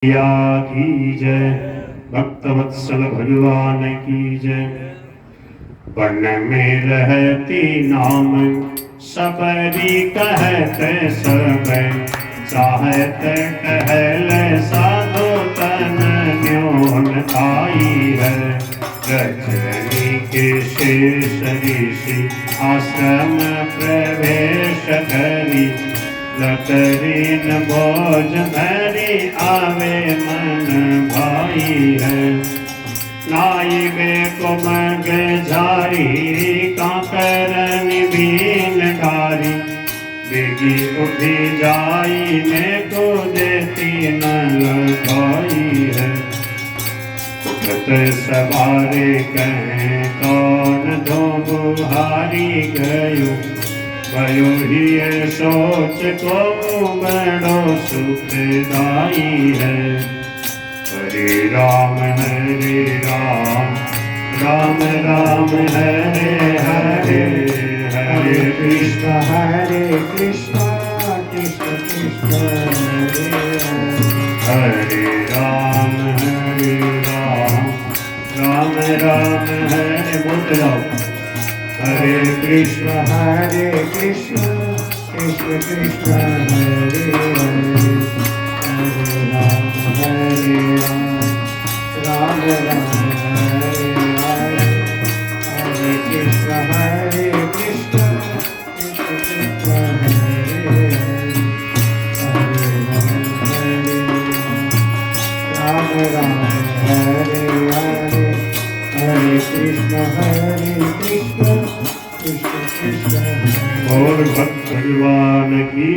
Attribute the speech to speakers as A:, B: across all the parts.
A: या की जय, भक्तवत्सल भगवान की जय। वन में रहती नाम सबरी कहते सब, चाहत टहल साधो तन न्योन आई है। रजनी के शेष ऋषि आश्रम प्रवेश करी, लतरीन भोज धरी आवे मन भाई है। नाई वे को मग झारी काकरन बीन डारी, बेगी उठी जाई ने को देती न लगाई है। उठत सवारे कहें कौन दो बुहारी गयो, भयो ही सोच को बड़ो सुखदाई है। हरे राम राम राम हरे हरे, हरे कृष्ण कृष्ण कृष्ण हरे हरे। राम राम हरे बोलते जाओ। हरे कृष्ण कृष्ण कृष्ण हरे हरे, हरे राम हरे राम, हरे कृष्ण कृष्ण कृष्ण हरे हरे, हरे राम हरे हरे, हरे कृष्ण कृष्ण कृष्ण हरे। और भक्त भगवान की।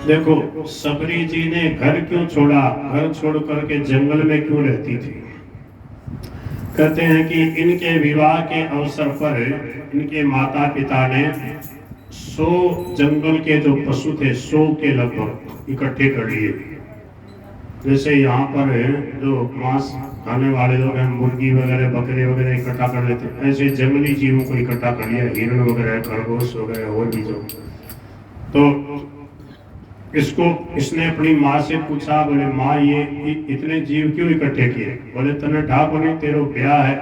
A: देखो सबरी जी ने घर क्यों छोड़ा, घर छोड़ करके जंगल में क्यों रहती थी। कहते हैं कि इनके विवाह के अवसर पर इनके माता पिता ने 100 जंगल के जो पशु थे 100 के लगभग इकट्ठे कर लिए। जैसे यहाँ पर जो मांस खाने वाले लोग हैं, मुर्गी वगैरह बकरे वगैरह इकट्ठा कर लेते हैं, ऐसे जंगली जीवों को इकट्ठा कर लिया, हिरण वगैरह खरगोश वगैरह और भी जो। तो इसने अपनी माँ से पूछा, बोले माँ ये इतने जीव क्यों इकट्ठे किए। बोले तने ढाक बोले तेरो ब्याह है,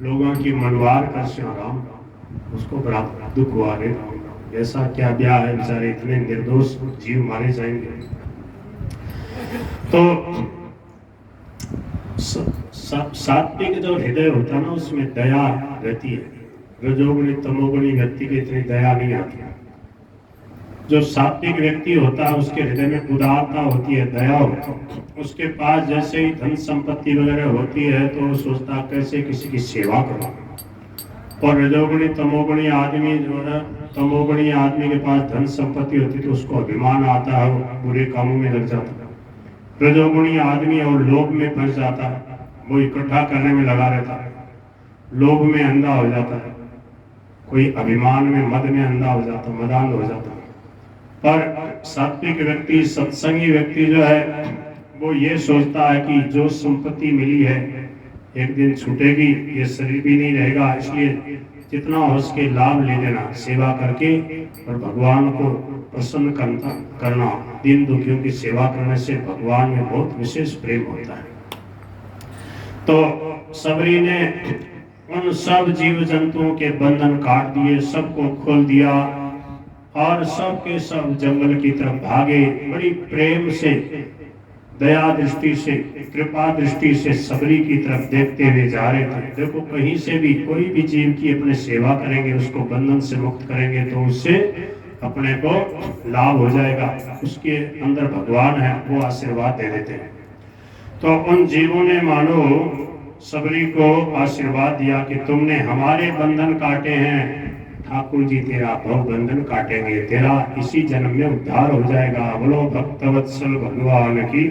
A: लोगों की मनवार कर श्याम, उसको बड़ा दुख हुआ रे, ऐसा क्या ब्याह है, बेचारे इतने निर्दोष जीव मारे जाएंगे। तो सात्विक जो हृदय होता है ना, उसमें दया रहती है। रजोगुणी तमोगुणी व्यक्ति की इतनी दया नहीं आती। जो सात्विक व्यक्ति होता है उसके हृदय में उदारता होती है, दया होती है। उसके पास जैसे ही धन संपत्ति वगैरह होती है तो वो सोचता कैसे किसी की सेवा करो। और रजोगुणी तमोगुणी आदमी जो है, तमोगुणी आदमी के पास धन संपत्ति होती तो उसको अभिमान आता है, बुरे कामों में लग जाता है। रजोगुणी आदमी और लोभ में फंस जाता है, वो इकट्ठा करने में लगा रहता है, लोभ में अंधा हो जाता है, कोई अभिमान में मद में अंधा हो जाता है, मदान हो जाता है। पर सात्विक व्यक्ति, सत्संगी व्यक्ति जो है वो ये सोचता है कि जो संपत्ति मिली है एक दिन छूटेगी, ये शरीर भी नहीं रहेगा, इसलिए जितना हो सके लाभ ले लेना, सेवा करके और भगवान को प्रसन्न करना। दीन दुखियों की सेवा करने से भगवान में बहुत विशेष प्रेम होता है। तो सबरी ने उन सब जीव जंतुओं के बंधन काट दिए, सबको खोल दिया और सब के सब जंगल की तरफ भागे। बड़ी प्रेम से, दया दृष्टि से, कृपा दृष्टि से सबरी की तरफ देखते हुए जा रहे थे। देखो कहीं से भी कोई भी जीव की अपने सेवा करेंगे, उसको बंधन से मुक्त करेंगे तो उससे अपने को लाभ हो जाएगा। उसके अंदर भगवान है, वो आशीर्वाद दे देते हैं। तो उन जीवों ने मानो सबरी को आशीर्वाद दिया कि तुमने हमारे बंधन काटे हैं, ठाकुर जी तेरा भव बंधन काटेंगे, तेरा इसी जन्म में उद्धार हो जाएगा। बोलो भक्तवत्सल भगवान की।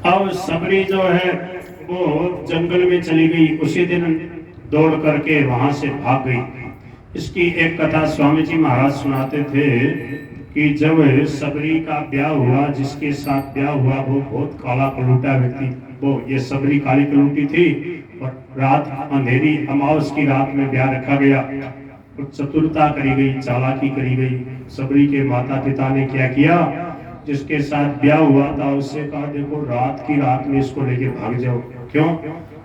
A: अब सबरी जो है वो जंगल में चली गई, उसी दिन दौड़ करके वहां से भाग गई। इसकी एक कथा स्वामी जी महाराज सुनाते थे कि जब सबरी का ब्याह हुआ, जिसके साथ ब्याह हुआ वो बहुत काला कलूटा व्यक्ति, वो ये सबरी काली कलूटी थी। और रात अंधेरी अमावस की रात में ब्याह रखा गया। कुछ चतुरता करी गई, चालाकी करी गई। सबरी के माता पिता ने क्या किया, जिसके साथ ब्याह हुआ था उससे कहा देखो रात की रात में इसको लेके भाग जाओ। क्यों?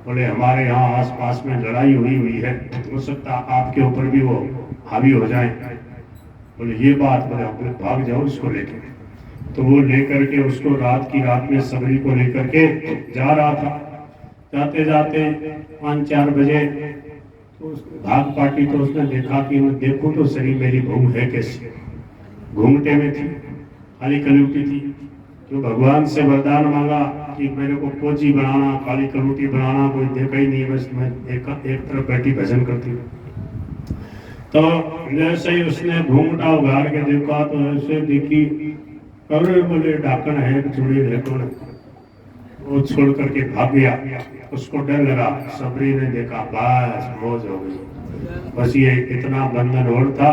A: बोले हमारे यहाँ आसपास में लड़ाई हुई है, हो सकता आपके ऊपर भी वो हावी हो जाए। बोले ये बात, बोले भाग जाओ इसको लेके। तो वो लेकर के उसको रात की रात में सबरी को लेकर के जा रहा था। जाते जाते 5-4 बजे तो भाग पाटी, तो उसने देखा कि मैं देखूं तो सही मेरी बहू है कैसी। घूंघटे में थी, काली कलूटी थी। तो भगवान से वरदान मांगा कि मेरे को कोजी बनाना, काली कलूटी बनाना, कोई देखा ही नहीं, बस मैं एक तरफ बैठी भजन करती हूँ। तो जैसे ही उसने घूंघटा उगाड़ के देखा तो ऐसे देखी, अरे बोले डाकन है, चूड़ी लेकर वो छोड़ करके भाग गया। उसको डर लगा। सबरी ने देखा, बस मौज हो गई, बस ये इतना बंधन और था,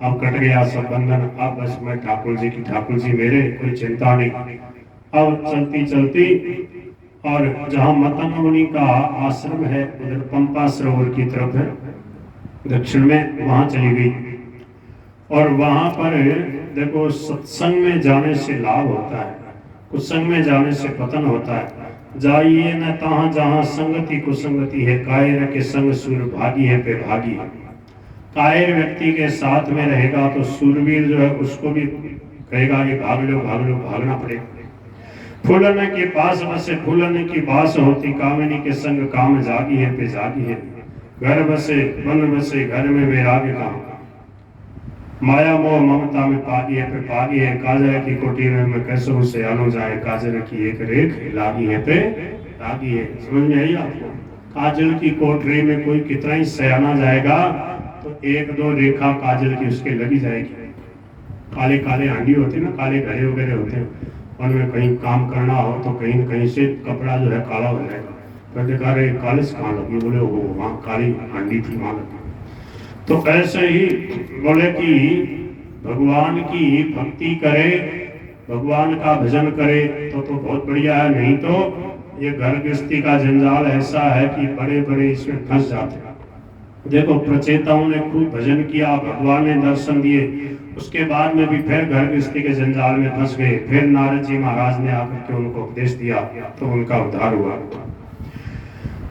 A: अब कट गया सब बंधन। अब बस मैं ठाकुर जी की, ठाकुर जी मेरे, कोई चिंता नहीं। अब चलती चलती और जहाँ मतंग मुनि का आश्रम है उधर पंपा सरोवर की तरफ है दक्षिण में, वहां चली गई। और वहां पर देखो सत्संग में जाने से लाभ होता है, कुसंग में जाने से पतन होता है। जाइए न तहाँ जहाँ संगति कुसंगति है, कायर के संग सूर भागी है पे भागी है। कायर व्यक्ति के साथ में रहेगा तो सूरवीर जो है उसको भी कहेगा कि भाग लो भाग लो, भागना पड़ेगा। फूलन के पास बसे फूलन की बास होती, कामिनी के संग काम जागी है पे जागी है। घर बसे वन बसे घर में वैराग्य कहाँ, माया मोह ममता में पागी है पे पागी है। काजर की कोठी में मैं कैसे उसे आनो जाए, काजर की एक रेख लागी है पे लागी है। समझ में आई आपको? काजल की कोठरी में कोई कितना ही सयाना जाएगा तो 1-2 रेखा काजल की उसके लगी जाएगी। काले काले हांडी होते ना, काले घड़े वगैरह होते हैं, उनमें कहीं काम करना हो तो कहीं न कहीं से कपड़ा जो है काला हो जाएगा। तो देखा रहे कालिस कहाँ लगी, बोले वो वहाँ काली हांडी थी वहाँ लगी। तो ऐसे ही बोले कि भगवान की भक्ति करे, भगवान का भजन करे तो बहुत बढ़िया है। नहीं तो ये घर गृहस्थी का जंजाल ऐसा है कि बड़े बड़े इसमें फंस जाते हैं। देखो प्रचेताओं ने खूब भजन किया, भगवान ने दर्शन दिए, उसके बाद में भी फिर घर गृहस्थी के जंजाल में फंस गए। फिर नारद जी महाराज ने आकर के उनको उपदेश दिया तो उनका उद्धार हुआ।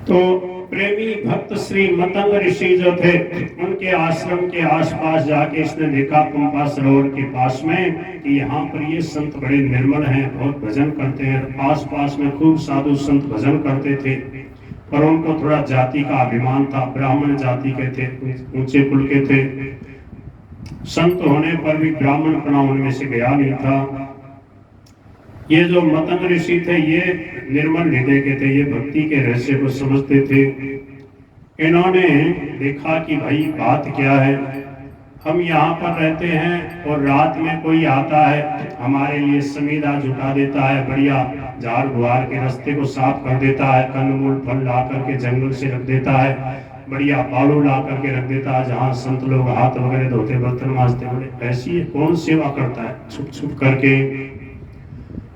A: तो प्रेमी भक्त श्री मतंग ऋषि जो थे उनके आश्रम के आसपास जाके इसने देखा पंपा सरोवर के पास में कि यहाँ पर ये संत बड़े निर्मल हैं, बहुत भजन करते हैं। आसपास में खूब साधु संत भजन करते थे, पर उनको थोड़ा जाति का अभिमान था, ब्राह्मण जाति के थे, ऊंचे कुल के थे। संत होने पर भी ब्राह्मणपना उनमें से गया नहीं था। ये जो मतंग ऋषि थे ये निर्मल हृदय के थे, ये भक्ति के रहस्य को समझते थे। इन्होंने देखा कि भाई बात क्या है, हम यहाँ पर रहते हैं और रात में कोई आता है हमारे लिए समीदा जुटा देता है, बढ़िया झाड़ बुहार के रास्ते को साफ कर देता है, कंदमूल फल ला करके जंगल से रख देता है, बढ़िया बालू ला करके रख देता है जहाँ संत लोग हाथ वगैरह धोते बर्तन मांजते। बोले ऐसी कौन सेवा करता है छुप छुप करके।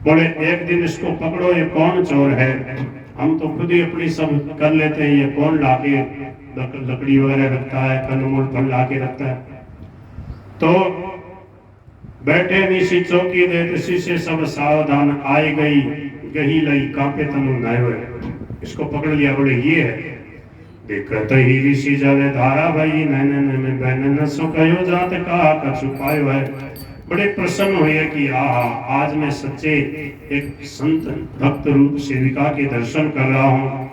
A: बोले एक दिन इसको पकड़ो, ये कौन चोर है, हम तो खुद ही अपनी सब कर लेते हैं, ये कौन लाके लकड़ी वगैरह रखता है, कंदमूल फल लाके रखता है। तो बैठे निशी चौकी दे तिसी से सब सावधान, आई गई गही लई कांपे तनु नायो। इसको पकड़ लिया, बोले ये है। देखत ही ऋषि जावे धारा भाई नैनन में बहन न सो कयो जात कहा का छुपायो है। बड़े प्रसन्न हुए कि आज मैं सच्चे एक संत भक्त रूप सेविका के दर्शन कर रहा हूँ।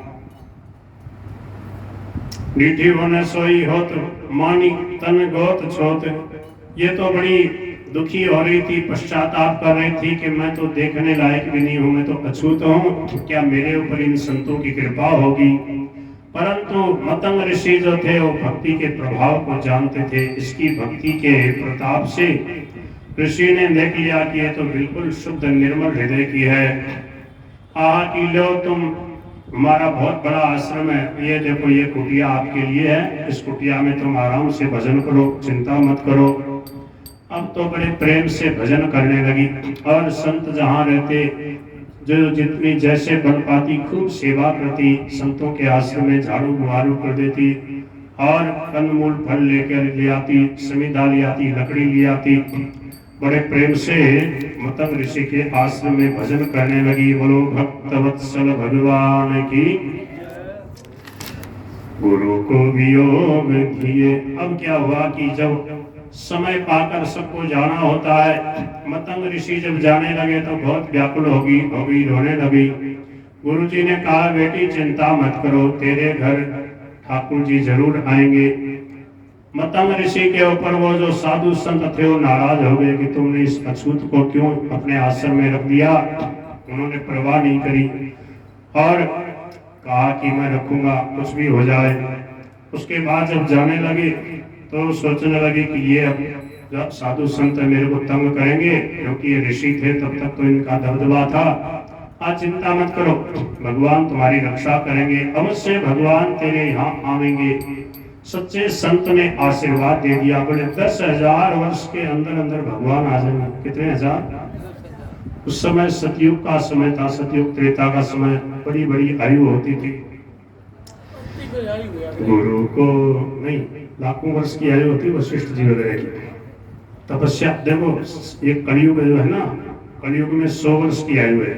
A: मीठी होने सोई होत मानी तन गोत छोत। ये तो बड़ी दुखी हो रही थी, पश्चाताप कर रही थी कि मैं तो देखने लायक भी नहीं हूँ, मैं तो अछूत हूँ, क्या मेरे ऊपर इन संतों की कृपा होगी। परंतु मतंग ऋषि जो थे वो भक्ति के प्रभाव को जानते थे। इसकी भक्ति के प्रताप से ऋषि ने देख लिया कि ये तो बिल्कुल शुद्ध निर्मल हृदय की है। आहा कि लो तुम, हमारा बहुत बड़ा आश्रम है, ये देखो ये कुटिया आपके लिए है, इस कुटिया में तुम आराम से भजन करो, चिंता मत करो। अब तो बड़े प्रेम से भजन करने लगी और संत जहाँ रहते जो जितनी जैसे बन पाती खूब सेवा करती, संतों के आश्रम में झाड़ू बुहारू कर देती, और कंदमूल फल लेकर ले आती, समिधा ले आती, लकड़ी ले आती। बड़े प्रेम से मतंग ऋषि के आश्रम में भजन करने लगी। बोलो भक्तवत्सल भगवान की। गुरु को वियोग किए। अब क्या हुआ कि जब समय पाकर सबको जाना होता है, मतंग ऋषि जब जाने लगे तो बहुत व्याकुल होगी, रोने लगी। गुरुजी ने कहा, बेटी चिंता मत करो, तेरे घर ठाकुर जी जरूर आएंगे। मतंग ऋषि के ऊपर वो जो साधु संत थे वो नाराज हो गए कि तुमने इस अछूत को क्यों अपने आश्रम में रख दिया। उन्होंने परवाह नहीं करी और कहा कि मैं रखूंगा, कुछ भी हो जाए। उसके बाद जब जाने लगे तो सोचने लगे कि ये अब साधु संत मेरे को तंग करेंगे, क्योंकि ये ऋषि थे, तब तक तो इनका दबदबा था। आज चिंता मत करो, भगवान तुम्हारी रक्षा करेंगे, अवश्य भगवान तेरे यहाँ आवेंगे। सच्चे संत ने आशीर्वाद दे दिया। बोले 10,000 वर्ष के अंदर अंदर भगवान आ जाएंगे। कितने हजार? उस समय सतयुग का समय था, सतयुग त्रेता का समय, बड़ी बड़ी आयु होती थी। गुरु को नहीं, लाखों वर्ष की आयु होती वशिष्ठ जी वगैरह की तपस्या। देखो ये कलयुग जो है ना, कलयुग में 100 वर्ष की आयु है,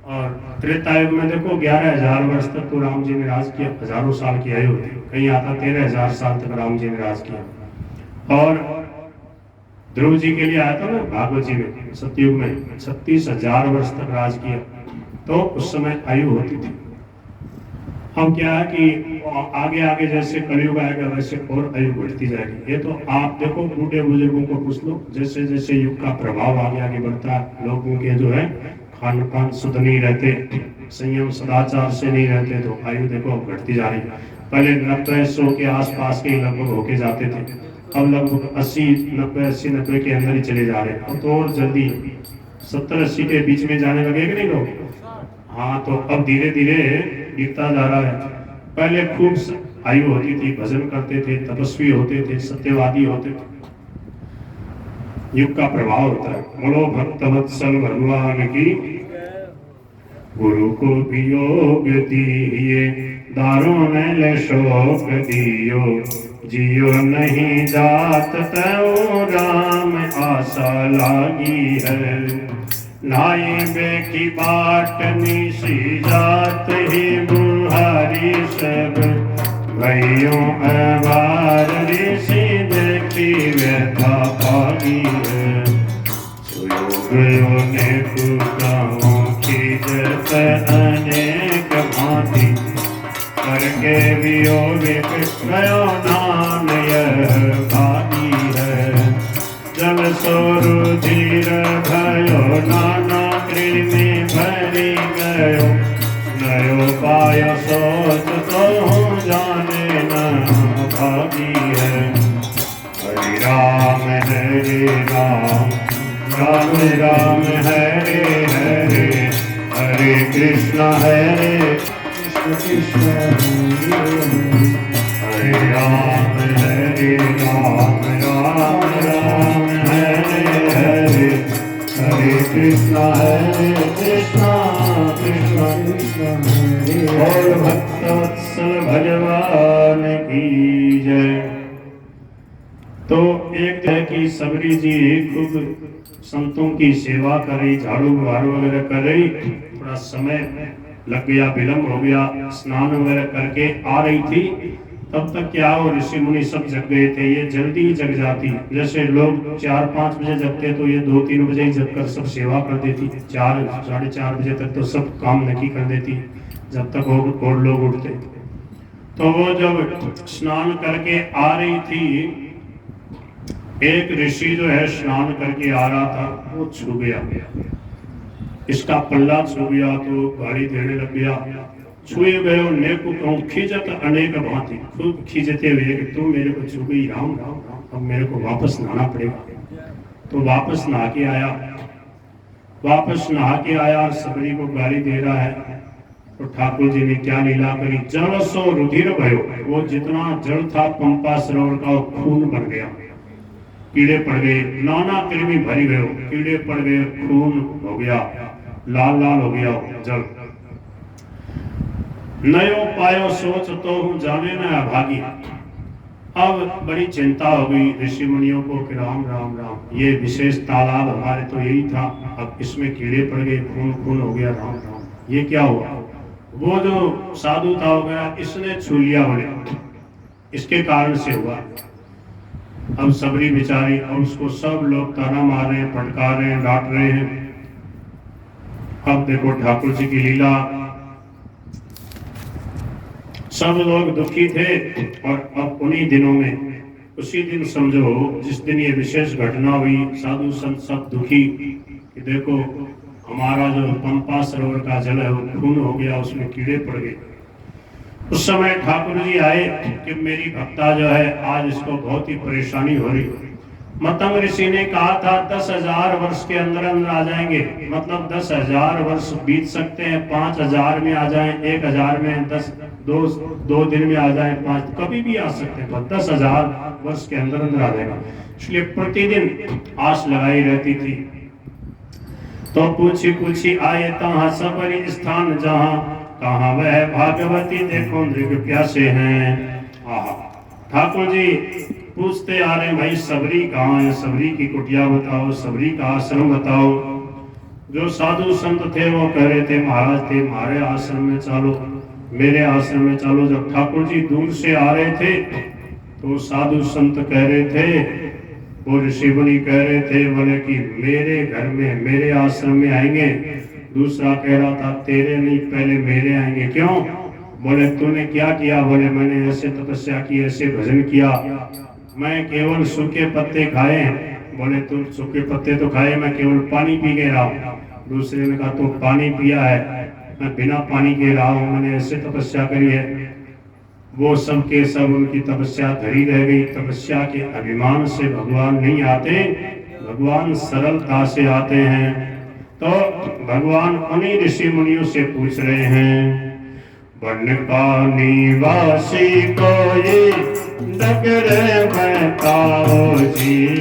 A: और त्रेतायुग में देखो 11,000 वर्ष तक तो राम जी ने राज किया। हजारों साल की आयु होती, कहीं आता 13,000 साल तक राम जी ने राज किया। और ध्रुव जी के लिए आया था ना भागवत जी में, सतयुग में 36,000 वर्ष तक राज किया। तो उस समय आयु होती थी। हम क्या है कि आगे आगे जैसे कलयुग आएगा वैसे और आयु बढ़ती जाएगी। ये तो आप देखो बूढ़े बुजुर्गों को पूछ लो, जैसे जैसे युग का प्रभाव आगे आगे बढ़ता है, लोगों के जो है खान पान शुद्ध नहीं रहते, संयम सदाचार से नहीं रहते, तो आयु देखो अब घटती जा रही है। पहले 90-100 के आसपास के लगभग होके जाते थे, अब लगभग 80-90 के अंदर ही चले जा रहे हैं। अब तो और जल्दी 70-80 के बीच में जाने लगे कि नहीं लोग? हाँ, तो अब धीरे धीरे गिरता जा रहा है। पहले खूब आयु होती थी, भजन करते थे, तपस्वी होते थे, सत्यवादी होते थे। युग का प्रभाव होता है। बोलो भक्तवत्सल भगवान की। गुरु को वियोग दिए, दारों ने ले शोक दियो, जियो नहीं जात तयो राम आशा लागी है। नाई बेकी बाट निशी जात ही बुहारी सब, भैयों अवार ऋषि देखी व्यथा पागी है। सुयोग ने कुकाओं की जत अनेक भांति, करके वियोग गयो नाम यह भागी है। जल सोरु धीर भयो, नाना कृमि भरी गयो, नयो पाय सोच तो जाने न भागी है। हरि राम राम राम हरे हरे, हरे कृष्ण कृष्ण हरे राम राम राम हरे हरे, हरे कृष्ण कृष्ण कृष्ण हरे। और भक्तवत्सल भगवान की जय। तो एक है कि सबरी जी खूब संतों की सेवा कर रही, झाड़ू बहारू वगैरह कर रही, थोड़ा समय लग गया, विलम्ब हो गया। स्नान वगैरह करके आ रही थी, तब तक क्या वो ऋषि मुनि सब जग गए थे। ये जल्दी ही जग जाती, जैसे लोग 4-5 बजे जगते तो ये 2-3 बजे ही जग कर सब सेवा कर देती। 4-4:30 बजे तक तो सब काम नकी कर देती, जब तक और लोग उठते। तो वो जब स्नान करके आ रही थी, एक ऋषि जो है स्नान करके आ रहा था, वो छू गया, इसका पल्ला छू गया तो गाड़ी देने लग गया। छुए गए नेको कहूँ खींचत अनेक भांति, खूब खींचते हुए कि तुम मेरे को छू गई, राम राम राम, अब मेरे को वापस नहाना पड़ेगा। तो वापस नहा के आया, सबरी को गाली दे रहा है। तो ठाकुर जी ने क्या लीला करी, जल सो रुधिर भयो, वो जितना जल था पंपा सरोवर का वो खून बन गया, कीड़े पड़ गए, नाना कृमि भरी गयो, कीड़े पड़ गए, खून हो गया, लाल लाल हो गया जल। नयो पायो सोच तो हूँ जाने न अभागी, अब बड़ी चिंता हो गई ऋषि मुनियों को कि राम राम राम, ये विशेष तालाब हमारे तो यही था, अब इसमें कीड़े पड़ गए, खून खून हो गया, राम राम ये क्या हुआ। वो जो साधु था हो गया, इसने छू लिया, बोले इसके कारण से हुआ। अब सबरी बेचारी, और उसको सब लोग ताना मार रहे हैं, फटकार रहे हैं, डांट रहे हैं। अब देखो ठाकुर जी की लीला, सब लोग दुखी थे। और अब उन्हीं दिनों में, उसी दिन समझो जिस दिन ये विशेष घटना हुई, साधु संत सब दुखी कि देखो हमारा जो पंपा सरोवर का जल है वो खून हो गया, उसमें कीड़े पड़ गए। उस समय ठाकुर जी आए कि मेरी भक्ता जो है आज इसको बहुत ही परेशानी हो रही। मतंग ऋषि ने कहा था 10,000 वर्ष के अंदर अंदर आ जाएंगे, मतलब 10,000 वर्ष बीत सकते हैं, 5,000 में आ जाएं, 1,000 में, 2 दिन में आ जाएं, 5 कभी भी आ सकते हैं, पर 10,000 वर्ष के अंदर अंदर आ जाएगा। इसलिए प्रतिदिन आस लगाई रहती थी। तो पूछी पूछी आए तहाँ सबरी स्थान जहाँ, कहाँ वह भागवती देखो मृग प्यासे हैं। ठाकुर जी पूछते आ रहे भाई सबरी कहाँ है, सबरी की कुटिया बताओ, सबरी का आश्रम बताओ। जो साधु संत थे वो कह रहे थे महाराज थे हमारे आश्रम में चलो, मेरे आश्रम में चलो। जब ठाकुर जी दूर से आ रहे थे तो साधु संत कह रहे थे, वो ऋषि मुनि कह रहे थे बोले कि मेरे घर में, मेरे आश्रम में आएंगे। दूसरा कह रहा था तेरे नहीं पहले मेरे आएंगे। क्यों? बोले तूने क्या किया? बोले मैंने ऐसे तपस्या की, ऐसे भजन किया, मैं केवल सूखे पत्ते खाए। बोले तुम सूखे पत्ते तो खाए, मैं केवल पानी पी के रहा हूँ। दूसरे ने कहा तू पानी पिया है, मैं बिना पानी के रहा हूँ, मैंने ऐसे तपस्या करी है। वो सब के सब उनकी तपस्या धरी रह गई। तपस्या के अभिमान से भगवान नहीं आते, भगवान सरलता से आते हैं। तो भगवान उन्हीं ऋषि मुनियों से पूछ रहे हैं, वन पानी वासी को ये डगरे बताओ जी।